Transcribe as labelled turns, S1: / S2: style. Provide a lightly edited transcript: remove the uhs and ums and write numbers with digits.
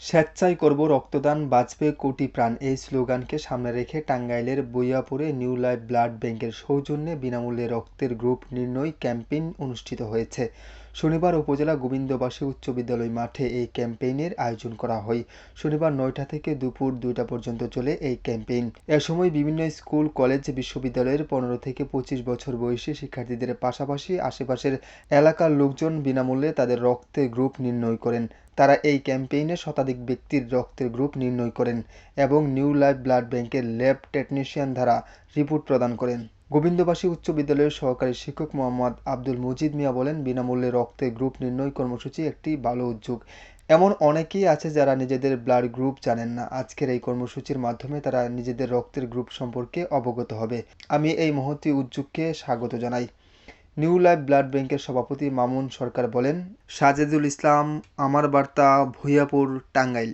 S1: স্বেচ্ছায় করব রক্তদান, বাঁচবে কোটি প্রাণ এই স্লোগানকে সামনে রেখে টাঙ্গাইলের বৈয়াপুরে নিউ লাইফ ব্লাড ব্যাংকের সৌজন্যে বিনামূল্যে রক্তের গ্রুপ নির্ণয় ক্যাম্পেইন অনুষ্ঠিত হয়েছে। শনিবার উপজেলা গোবিন্দবাসী উচ্চ বিদ্যালয় মাঠে এই ক্যাম্পেইনের আয়োজন করা হয়। শনিবার ৯টা থেকে দুপুর ২টা পর্যন্ত চলে এই ক্যাম্পেইন। এ সময় বিভিন্ন স্কুল, কলেজ, বিশ্ববিদ্যালয়ের ১৫ থেকে ২৫ বছর বয়সী শিক্ষার্থীদের পাশাপাশি আশেপাশের এলাকার লোকজন বিনামূল্যে তাদের রক্তের গ্রুপ নির্ণয় করেন। তারা এই ক্যাম্পেইনে শতাধিক ব্যক্তির রক্তের গ্রুপ নির্ণয় করেন এবং নিউ লাইফ ব্লাড ব্যাংকের ল্যাব টেকনিশিয়ান দ্বারা রিপোর্ট প্রদান করেন। গোবিন্দবাসী উচ্চ বিদ্যালয়ের সহকারী শিক্ষক মোহাম্মদ আব্দুল মজিদ মিয়া বলেন, বিনামূল্যে রক্তের গ্রুপ নির্ণয় কর্মসূচি একটি ভালো উদ্যোগ। এমন অনেকেই আছে যারা নিজেদের ব্লাড গ্রুপ জানেন না। আজকের এই কর্মসূচির মাধ্যমে তারা নিজেদের রক্তের গ্রুপ সম্পর্কে অবগত হবে। আমি এই মহতী উদ্যোগকে স্বাগত জানাই। নিউ লাইফ ব্লাড ব্যাংকের সভাপতি মামুন সরকার বলেন, সাজেদুল ইসলাম, আমার বার্তা, ভূঁইয়াপুর, টাঙ্গাইল।